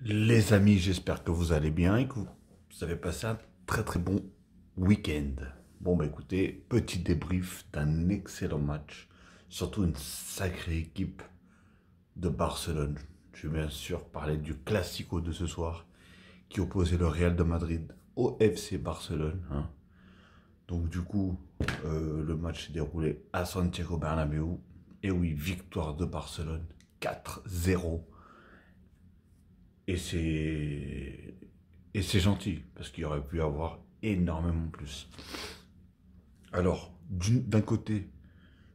Les amis, j'espère que vous allez bien et que vous avez passé un très bon week-end. Bon bah écoutez, petit débrief d'un excellent match, surtout une sacrée équipe de Barcelone. Je vais bien sûr parler du Classico de ce soir qui opposait le Real de Madrid au FC Barcelone, hein. Donc du coup, le match s'est déroulé à Santiago Bernabéu. Et oui, victoire de Barcelone, 4-0. Et c'est gentil, parce qu'il y aurait pu y avoir énormément plus. Alors, d'un côté,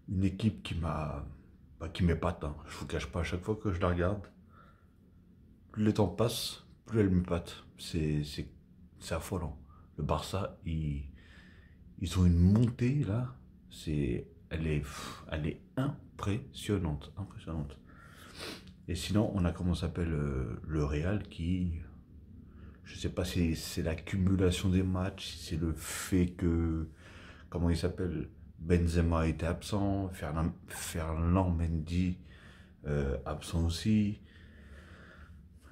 une équipe qui m'épate, hein. Je vous cache pas, à chaque fois que je la regarde, plus le temps passe, plus elle m'épate. C'est affolant. Le Barça, ils ont une montée là, elle est impressionnante, impressionnante. Et sinon, on a comment s'appelle le Real qui, je sais pas si c'est l'accumulation des matchs, si c'est le fait que, comment il s'appelle, Benzema était absent, Ferland Mendy absent aussi,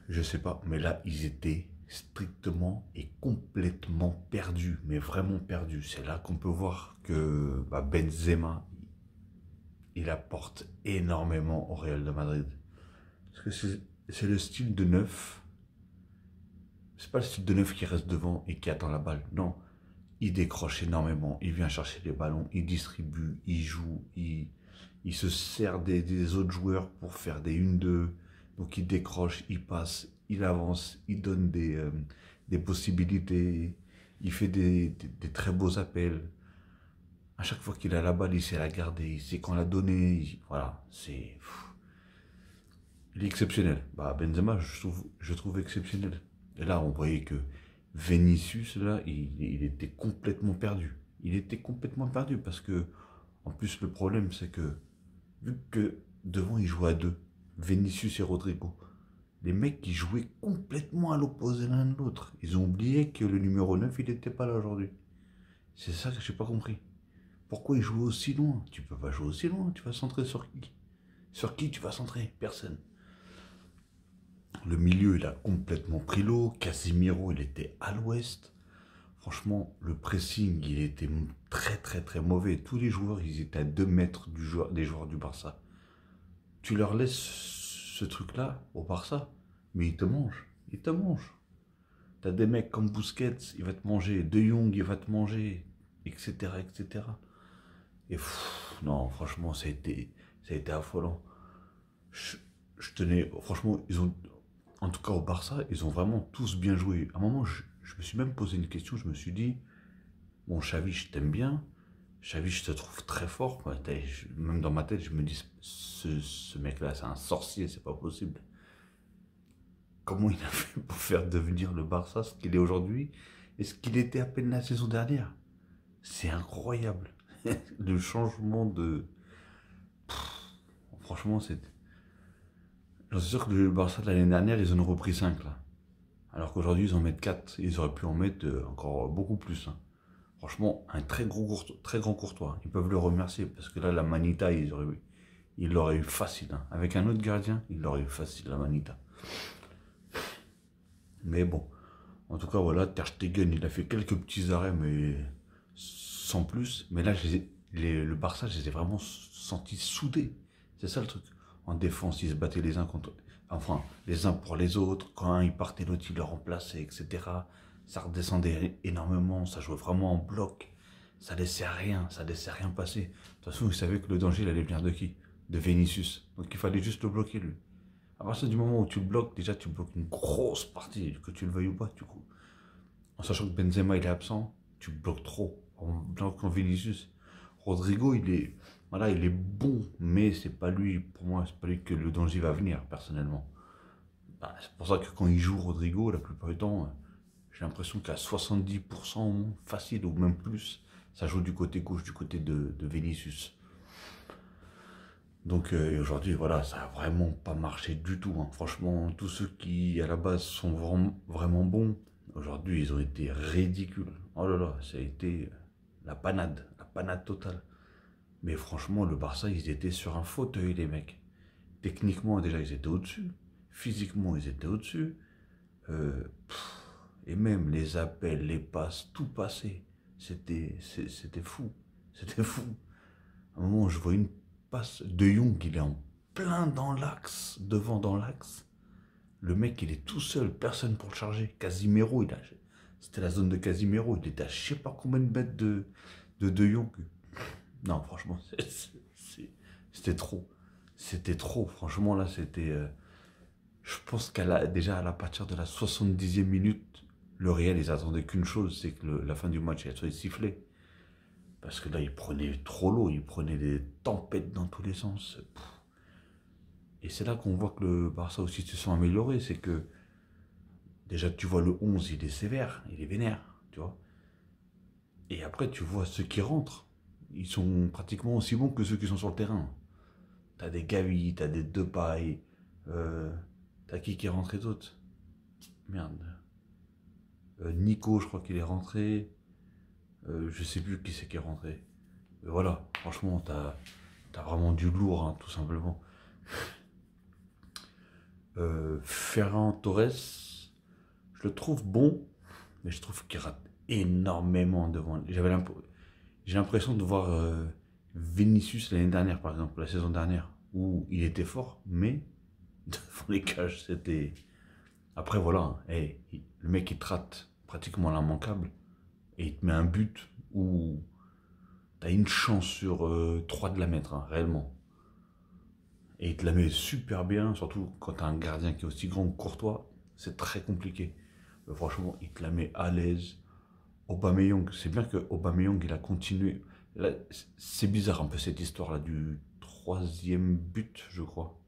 je sais pas, mais là ils étaient strictement et complètement perdus, mais vraiment perdus. C'est là qu'on peut voir que Benzema, il apporte énormément au Real de Madrid. Parce que c'est le style de neuf. C'est pas le style de neuf qui reste devant et qui attend la balle. Non, il décroche énormément. Il vient chercher les ballons, il distribue, il joue, il se sert des autres joueurs pour faire des 1-2. Donc il décroche, il passe, il avance, il donne des possibilités. Il fait des très beaux appels. À chaque fois qu'il a la balle, il sait la garder, il sait quand la donner. Voilà, il est exceptionnel. Benzema, je trouve exceptionnel. Et là, on voyait que Vinicius, là, il était complètement perdu. Il était complètement perdu parce que, en plus, le problème, c'est que, vu que devant, il jouait à deux, Vinicius et Rodrigo, les mecs, ils jouaient complètement à l'opposé l'un de l'autre. Ils ont oublié que le numéro 9 il n'était pas là aujourd'hui. C'est ça que j'ai pas compris. Pourquoi il jouait aussi loin? Tu peux pas jouer aussi loin, tu vas centrer sur qui? Sur qui tu vas centrer? Personne. Le milieu, il a complètement pris l'eau. Casemiro, il était à l'ouest. Franchement, le pressing, il était très mauvais. Tous les joueurs, ils étaient à 2 mètres des joueurs du Barça. Tu leur laisses ce truc-là au Barça, mais ils te mangent. Ils te mangent. T'as des mecs comme Busquets, il va te manger. De Jong, il va te manger, etc., etc. Et non, franchement, ça a été affolant. Je, je tenais, franchement, en tout cas au Barça, ils ont vraiment tous bien joué. À un moment, je me suis même posé une question, je me suis dit, bon, Xavi, je t'aime bien, Xavi, je te trouve très fort, quoi. Même dans ma tête, je me dis, ce mec-là, c'est un sorcier, c'est pas possible. Comment il a fait pour faire devenir le Barça ce qu'il est aujourd'hui et ce qu'il était à peine la saison dernière? C'est incroyable. Le changement de... Franchement, c'est... J'en suis sûr que le Barça de l'année dernière, ils en ont repris 5 là. Alors qu'aujourd'hui, ils en mettent 4. Ils auraient pu en mettre encore beaucoup plus, hein. Franchement, un très grand Courtois. Ils peuvent le remercier parce que là, la Manita, il l'aurait eu facile, hein. Avec un autre gardien, il l'aurait eu facile, la Manita. Mais bon, en tout cas, voilà, Ter Stegen, il a fait quelques petits arrêts, mais sans plus. Mais là, le Barça, je les ai vraiment sentis soudés. C'est ça le truc. En défense, ils se battaient les uns contre... Enfin, les uns pour les autres. Quand un, il partait, l'autre, il le remplaçait, etc. Ça redescendait énormément. Ça jouait vraiment en bloc. Ça laissait rien passer. De toute façon, ils savaient que le danger, il allait venir de qui? De Vinicius. Donc, il fallait juste le bloquer, lui. À partir du moment où tu le bloques, déjà, tu bloques une grosse partie, que tu le veuilles ou pas, du coup. En sachant que Benzema, il est absent, tu bloques trop. En bloquant Vinicius, Rodrigo, voilà, il est bon, mais c'est pas lui, pour moi, c'est pas lui que le danger va venir, personnellement. C'est pour ça que quand il joue Rodrigo, la plupart du temps, j'ai l'impression qu'à 70% au moins, facile, ou même plus, ça joue du côté gauche, du côté de Vinicius. Donc aujourd'hui, voilà, ça a vraiment pas marché du tout, hein. Franchement, tous ceux qui, à la base, sont vraiment bons, aujourd'hui, ils ont été ridicules. Oh là là, ça a été la panade totale. Mais franchement, le Barça, ils étaient sur un fauteuil, les mecs. Techniquement, déjà, ils étaient au-dessus. Physiquement, ils étaient au-dessus. Et même les appels, les passes, tout passé. C'était fou. C'était fou. À un moment, je vois une passe de Jong, il est en plein dans l'axe, devant dans l'axe. Le mec, il est tout seul, personne pour le charger. Casimiro, c'était la zone de Casimiro. Il était à je sais pas combien de mètres de Jong. Non, franchement, c'était trop. C'était trop. Franchement, là, c'était. Je pense déjà à partir de la 70e minute, le Real, ils attendaient qu'une chose, c'est que la fin du match, elle soit sifflée. Parce que là, ils prenaient trop l'eau, ils prenaient des tempêtes dans tous les sens. Et c'est là qu'on voit que le Barça aussi se sont améliorés. C'est que déjà, tu vois le 11, il est sévère, il est vénère, tu vois. Et après, tu vois ceux qui rentrent. Ils sont pratiquement aussi bons que ceux qui sont sur le terrain. T'as des Gavi, t'as des Depay, t'as qui est rentré d'autre? Merde. Nico, je crois qu'il est rentré. Je sais plus qui c'est qui est rentré. Mais voilà, franchement, t'as vraiment du lourd, hein, tout simplement. Ferran Torres, je le trouve bon, mais je trouve qu'il rate énormément devant. J'ai l'impression de voir Vinicius l'année dernière, par exemple, la saison dernière, où il était fort, mais devant les cages, c'était. Après, voilà, hein, le mec il te rate pratiquement l'immanquable et il te met un but où t'as une chance sur 3 de la mettre, hein, réellement. Et il te la met super bien, surtout quand t'as un gardien qui est aussi grand que Courtois, c'est très compliqué. Mais franchement, il te la met à l'aise. Aubameyang, c'est bien que Aubameyang, il a continué. Là, c'est bizarre un peu cette histoire-là du troisième but, je crois.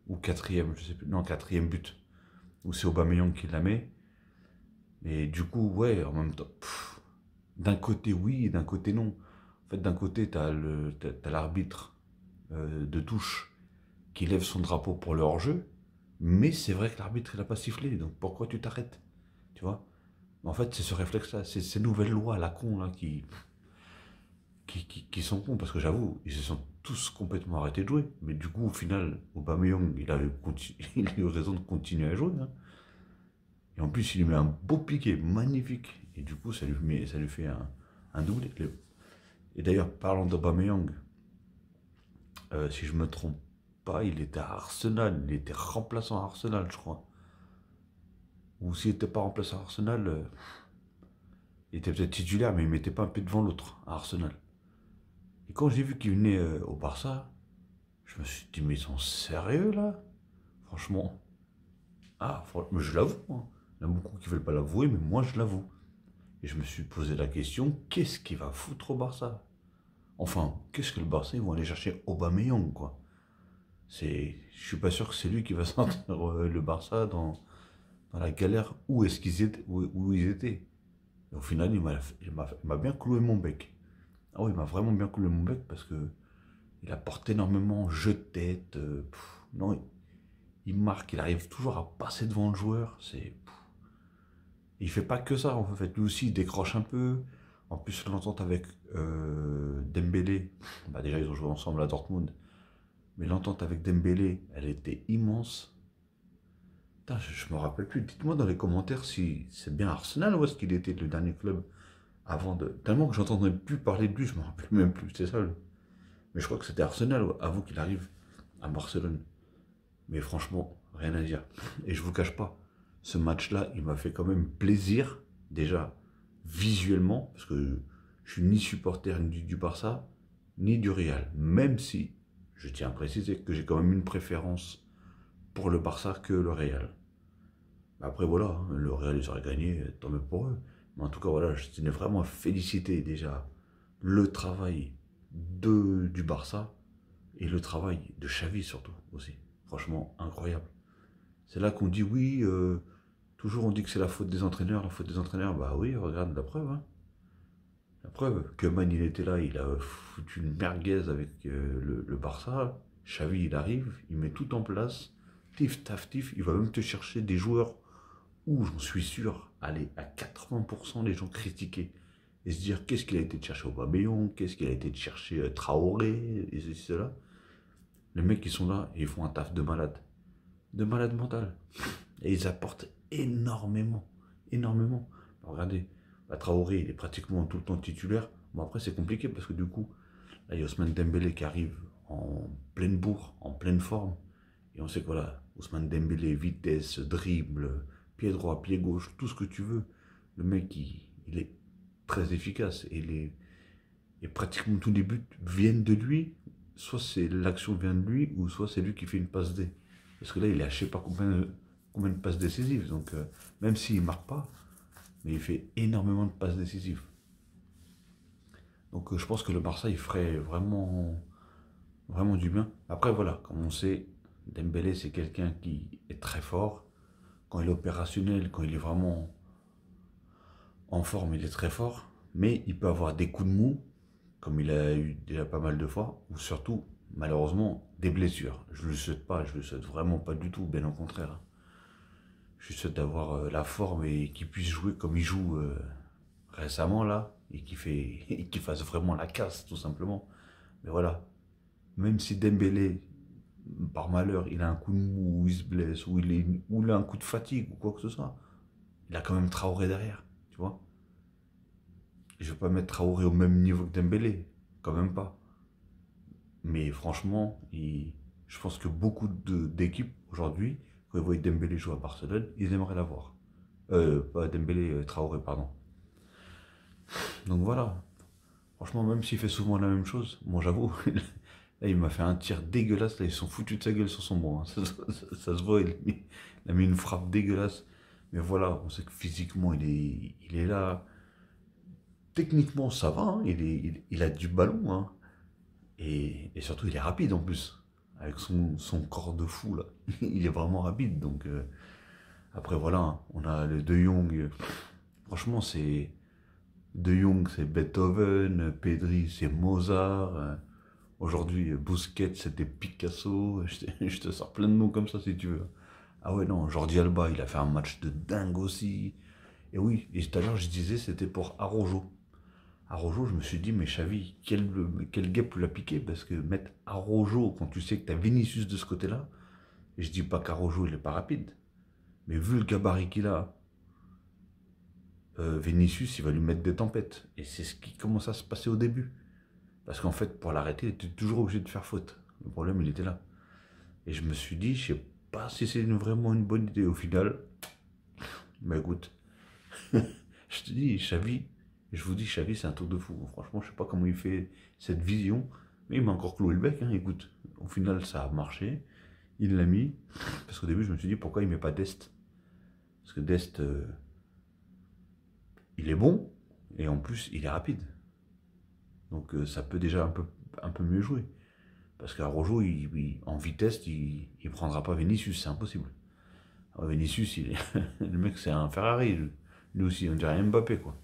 Ou quatrième, je sais plus. Non, quatrième but. Où c'est Aubameyang qui la met. Mais du coup, ouais, en même temps, d'un côté oui, d'un côté non. En fait, d'un côté, t'as l'arbitre de touche qui lève son drapeau pour le hors-jeu, mais c'est vrai que l'arbitre il n'a pas sifflé, donc pourquoi tu t'arrêtes? Tu vois? En fait, c'est ce réflexe-là, c'est ces nouvelles lois à la con là qui sont cons, parce que j'avoue, ils se sont tous complètement arrêtés de jouer, mais du coup, au final, Aubameyang, il a eu raison de continuer à jouer, hein. Et en plus, il lui met un beau piqué, magnifique, et du coup, ça lui fait un doublé. Et d'ailleurs, parlant d'Aubameyang, si je me trompe pas, il était à Arsenal, il était remplaçant à Arsenal, je crois. Ou s'il n'était pas remplaçant à Arsenal, il était peut-être titulaire, mais il ne mettait pas un pied devant l'autre à Arsenal. Et quand j'ai vu qu'il venait au Barça, je me suis dit, mais ils sont sérieux là? Franchement. Ah, mais je l'avoue, hein. Il y en a beaucoup qui ne veulent pas l'avouer, mais moi je l'avoue. Et je me suis posé la question, qu'est-ce qu'il va foutre au Barça? Enfin, qu'est-ce que le Barça, ils vont aller chercher Aubameyang, quoi. Je suis pas sûr que c'est lui qui va sortir le Barça dans la galère où est-ce qu'ils étaient, où ils étaient. Et au final, il m'a bien cloué mon bec. Ah oui, il m'a vraiment bien cloué mon bec parce que il apporte énormément jeu de tête. Non, il marque, il arrive toujours à passer devant le joueur. Il fait pas que ça, en fait. Lui aussi, il décroche un peu. En plus, l'entente avec Dembélé, bah déjà, ils ont joué ensemble à Dortmund. Mais l'entente avec Dembélé, elle était immense. Putain, je me rappelle plus. Dites-moi dans les commentaires si c'est bien Arsenal ou est-ce qu'il était le dernier club avant de. Tellement que j'entendais plus parler de lui, je me rappelle même plus. C'est ça. Mais je crois que c'était Arsenal avant qu'il arrive à Barcelone. Mais franchement, rien à dire. Et je vous cache pas, ce match-là, il m'a fait quand même plaisir, déjà visuellement, parce que je suis ni supporter du Barça, ni du Real. Même si, je tiens à préciser que j'ai quand même une préférence pour le Barça que le Real. Après voilà, hein, le Real ils auraient gagné, tant mieux pour eux. Mais en tout cas voilà, je tenais vraiment à féliciter déjà le travail du Barça et le travail de Xavi surtout aussi. Franchement incroyable. C'est là qu'on dit oui, toujours on dit que c'est la faute des entraîneurs, la faute des entraîneurs. Bah oui, regarde la preuve, hein. La preuve, que Man il était là, il a foutu une merguez avec le Barça. Xavi il arrive, il met tout en place. Tif, taf, tif, il va même te chercher des joueurs où j'en suis sûr, allez, à 80% les gens critiquaient et se dire qu'est-ce qu'il a été de chercher Aubameyang, qu'est-ce qu'il a été de chercher Traoré, et ceci, cela. Les mecs qui sont là, et ils font un taf de malade mental. Et ils apportent énormément. Énormément. Regardez, Traoré, il est pratiquement tout le temps titulaire. Bon, après, c'est compliqué parce que du coup, là, il y a Ousmane Dembélé qui arrive en pleine bourre, en pleine forme. Et on sait que voilà, Ousmane Dembélé, vitesse, dribble, pied droit, pied gauche, tout ce que tu veux. Le mec, il est très efficace. Et pratiquement tous les buts viennent de lui. Soit c'est l'action vient de lui, ou soit c'est lui qui fait une passe D. Parce que là, il a je sais pas combien de passes décisives. Donc, même s'il ne marque pas, mais il fait énormément de passes décisives. Donc, je pense que le Barça, il ferait vraiment du bien. Après, voilà, comme on sait, Dembélé, c'est quelqu'un qui est très fort. Quand il est opérationnel, quand il est vraiment en forme, il est très fort. Mais il peut avoir des coups de mou, comme il a eu déjà pas mal de fois, ou surtout, malheureusement, des blessures. Je ne le souhaite pas, je ne le souhaite vraiment pas du tout, bien au contraire. Je lui souhaite d'avoir la forme et qu'il puisse jouer comme il joue récemment là, et qu'il fasse vraiment la casse, tout simplement. Mais voilà, même si Dembélé, par malheur, il a un coup de mou, ou il se blesse, ou il a un coup de fatigue, ou quoi que ce soit, il a quand même Traoré derrière, tu vois. Je ne vais pas mettre Traoré au même niveau que Dembélé, quand même pas. Mais franchement, je pense que beaucoup d'équipes aujourd'hui, quand ils voient Dembélé jouer à Barcelone, ils aimeraient l'avoir. Pas Dembélé, Traoré, pardon. Donc voilà, franchement, même s'il fait souvent la même chose, moi j'avoue, là il m'a fait un tir dégueulasse, là ils sont foutus de sa gueule sur son banc, hein. Ça se voit, il a mis une frappe dégueulasse. Mais voilà, on sait que physiquement il est là. Techniquement ça va, hein, il a du ballon, hein. Et surtout il est rapide en plus. Avec son corps de fou là. Il est vraiment rapide. Donc après voilà, hein, on a les De Jong. Franchement c'est De Jong, c'est Beethoven, Pedri, c'est Mozart. Aujourd'hui, Busquets, c'était Picasso. Je te sors plein de noms comme ça si tu veux. Ah ouais, non, Jordi Alba, il a fait un match de dingue aussi. Et oui, et tout à l'heure, je disais, c'était pour Arojo. Arojo, je me suis dit, mais Xavi, quel guêpe l'a piqué? Parce que mettre Arojo, quand tu sais que tu as Vinicius de ce côté-là, et je dis pas qu'Arojo, il est pas rapide. Mais vu le gabarit qu'il a, Vinicius, il va lui mettre des tempêtes. Et c'est ce qui commence à se passer au début. Parce qu'en fait, pour l'arrêter, il était toujours obligé de faire faute. Le problème, il était là. Et je me suis dit, je sais pas si c'est vraiment une bonne idée au final. Mais écoute, je te dis, Xavi, je vous dis, Xavi, c'est un truc de fou. Franchement, je sais pas comment il fait cette vision. Mais il m'a encore cloué le bec, hein. Écoute, au final, ça a marché. Il l'a mis. Parce qu'au début, je me suis dit, pourquoi il met pas Dest? Parce que Dest, il est bon. Et en plus, il est rapide. Donc ça peut déjà un peu mieux jouer. Parce qu'Arojo, en vitesse, il ne prendra pas Vinicius, c'est impossible. Alors, Vinicius, le mec, c'est un Ferrari. Lui aussi, on dirait Mbappé, quoi.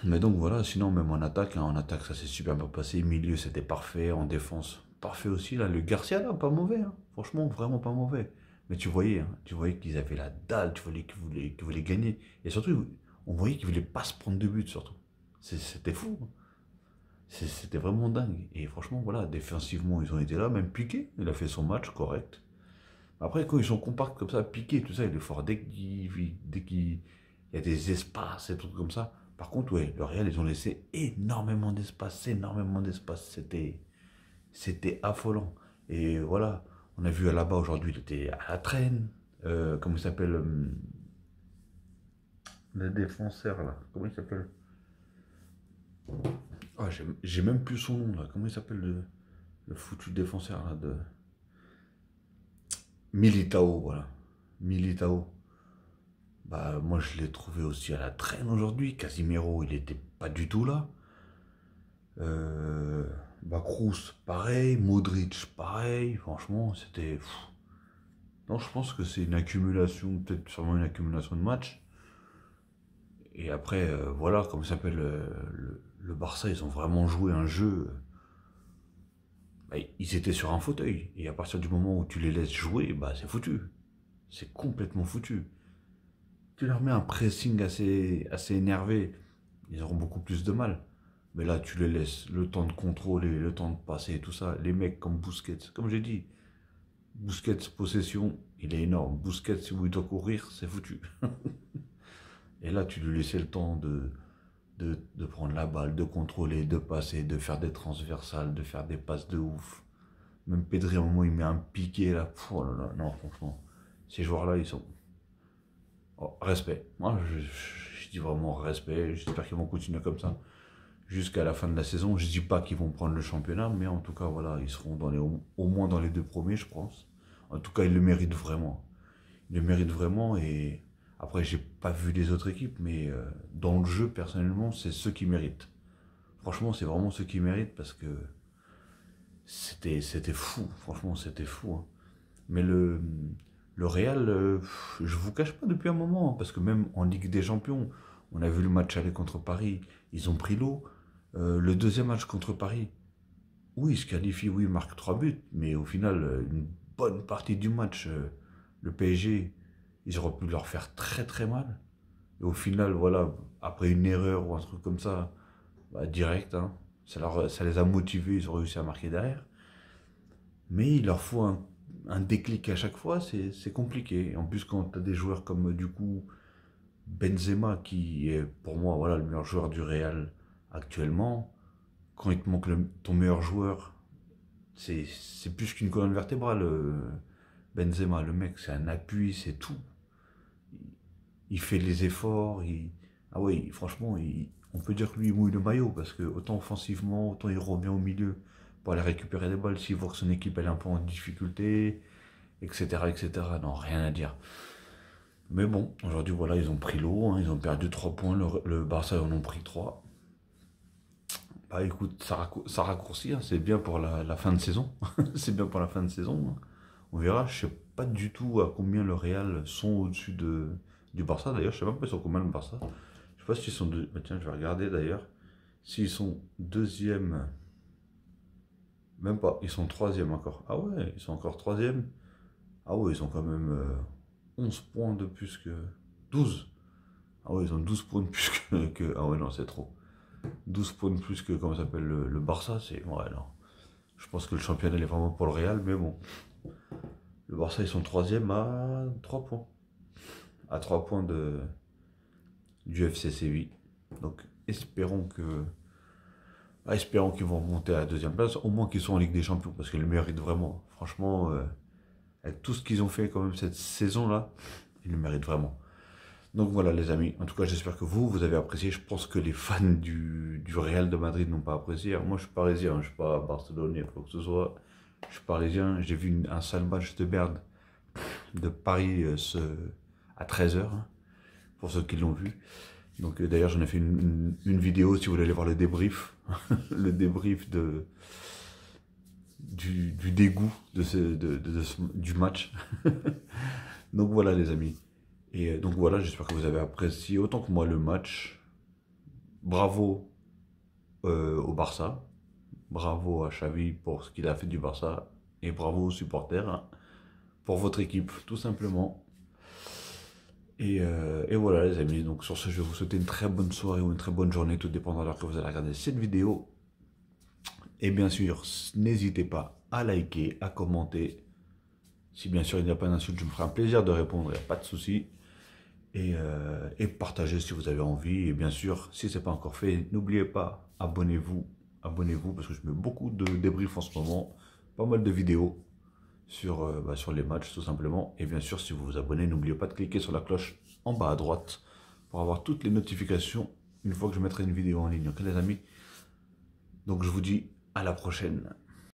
Mais donc voilà, sinon, même en attaque, ça s'est super bien passé. Milieu, c'était parfait. En défense, parfait aussi. Là, le Garcia, là, pas mauvais, hein. Franchement, vraiment pas mauvais. Mais tu voyais qu'ils avaient la dalle, tu voyais qu'ils voulaient gagner. Et surtout, on voyait qu'ils voulaient pas se prendre de but, surtout. C'était fou, hein. C'était vraiment dingue. Et franchement, voilà, défensivement, ils ont été là. Même Piqué, il a fait son match correct. Après, quand ils sont compacts comme ça, Piqué, tout ça, il est fort. Dès qu'il y a des espaces et tout comme ça. Par contre, ouais, le Real, ils ont laissé énormément d'espace, énormément d'espace. C'était affolant. Et voilà, on a vu là-bas aujourd'hui, il était à la traîne. Comment il s'appelle le défenseur, là. Comment il s'appelle? Ah, j'ai même plus son nom, là. Comment il s'appelle le foutu défenseur, là, de Militao, voilà. Militao. Bah, moi, je l'ai trouvé aussi à la traîne aujourd'hui. Casimiro, il était pas du tout là. Euh, Bah, Kroos, pareil. Modric, pareil. Franchement, c'était... Non, je pense que c'est une accumulation, peut-être sûrement une accumulation de matchs. Et après, voilà, comme ça s'appelle le Barça, ils ont vraiment joué un jeu. Bah, ils étaient sur un fauteuil. Et à partir du moment où tu les laisses jouer, bah, c'est foutu. C'est complètement foutu. Tu leur mets un pressing assez énervé, ils auront beaucoup plus de mal. Mais là, tu les laisses le temps de contrôler, le temps de passer et tout ça. Les mecs comme Busquets, comme j'ai dit, Busquets, possession, il est énorme. Busquets, si il doit courir, c'est foutu. Et là, tu lui laissais le temps de prendre la balle, de contrôler, de passer, de faire des transversales, de faire des passes de ouf. Même Pedri, à un moment, il met un piqué là. Pff, oh là là, non, franchement, ces joueurs-là, ils sont. Oh, respect. Moi, je dis vraiment respect. J'espère qu'ils vont continuer comme ça jusqu'à la fin de la saison. Je dis pas qu'ils vont prendre le championnat, mais en tout cas, voilà, ils seront au moins dans les 2 premiers, je pense. En tout cas, ils le méritent vraiment. Ils le méritent vraiment. Et après, j'ai pas vu les autres équipes, mais dans le jeu, personnellement, c'est ceux qui méritent. Franchement, c'est vraiment ceux qui méritent parce que c'était fou. Franchement, c'était fou, hein. Mais le Real, je vous cache pas depuis un moment, hein, parce que même en Ligue des Champions, on a vu le match aller contre Paris, ils ont pris l'eau. Le deuxième match contre Paris, oui, ils se qualifient, oui, ils marquent 3 buts, mais au final, une bonne partie du match, le PSG, ils auraient pu leur faire très très mal. Et au final, voilà, après une erreur ou un truc comme ça, bah, direct, hein, ça les a motivés, ils ont réussi à marquer derrière. Mais il leur faut un déclic à chaque fois, c'est compliqué. En plus, quand tu as des joueurs comme du coup Benzema, qui est pour moi voilà, le meilleur joueur du Real actuellement, quand il te manque ton meilleur joueur, c'est plus qu'une colonne vertébrale. Benzema, le mec, c'est un appui, c'est tout. Il fait les efforts. Ah oui, franchement, on peut dire que lui, il mouille le maillot, parce que autant offensivement, autant il revient au milieu pour aller récupérer des balles, s'il voit que son équipe elle est un peu en difficulté, etc., etc. Non, rien à dire. Mais bon, aujourd'hui, voilà, ils ont pris l'eau, hein, ils ont perdu 3 points, le Barça en ont pris 3. Bah écoute, ça raccourcit, hein, c'est bien pour la fin de saison. C'est bien pour la fin de saison, hein. On verra, je sais pas du tout à combien le Real sont au-dessus du Barça. D'ailleurs, je sais même pas ils sont combien le Barça. Je sais pas s'ils sont deux. Bah, tiens, je vais regarder d'ailleurs. S'ils sont deuxième. Même pas, ils sont troisième encore. Ah ouais, ils sont encore troisième. Ah ouais, ils ont quand même 11 points de plus que 12. Ah ouais, ils ont 12 points de plus Ah ouais, non, c'est trop. 12 points de plus que, comment ça s'appelle, le Barça, c'est. Ouais, non. Je pense que le championnat est vraiment pour le Real, mais bon. Le Barça, ils sont troisième à 3 points. À 3 points du FC Séville. Donc, espérons qu'ils vont remonter à la deuxième place, au moins qu'ils soient en Ligue des Champions, parce qu'ils le méritent vraiment. Franchement, avec tout ce qu'ils ont fait quand même cette saison-là, ils le méritent vraiment. Donc voilà les amis, en tout cas j'espère que vous avez apprécié. Je pense que les fans du Real de Madrid n'ont pas apprécié. Alors, moi je suis parisien, je ne suis pas barcelonais, quoi que ce soit. Je suis parisien, j'ai vu un sale match de merde de Paris à 13h, hein, pour ceux qui l'ont vu. Donc d'ailleurs j'en ai fait une vidéo si vous voulez aller voir le débrief. Le débrief du dégoût du match. Donc voilà les amis. Et donc voilà, j'espère que vous avez apprécié autant que moi le match. Bravo au Barça. Bravo à Xavi pour ce qu'il a fait du Barça. Et bravo aux supporters, hein, pour votre équipe, tout simplement. Et voilà les amis, donc sur ce je vais vous souhaiter une très bonne soirée ou une très bonne journée, tout dépendant de l'heure que vous allez regarder cette vidéo. Et bien sûr, n'hésitez pas à liker, à commenter. Si bien sûr il n'y a pas d'insulte, je me ferai un plaisir de répondre, il n'y a pas de souci. Et partagez si vous avez envie. Et bien sûr, si ce n'est pas encore fait, n'oubliez pas, abonnez-vous. Abonnez-vous parce que je mets beaucoup de débriefs en ce moment. Pas mal de vidéos sur les matchs tout simplement. Et bien sûr, si vous vous abonnez, n'oubliez pas de cliquer sur la cloche en bas à droite pour avoir toutes les notifications une fois que je mettrai une vidéo en ligne. Ok les amis? Donc je vous dis à la prochaine.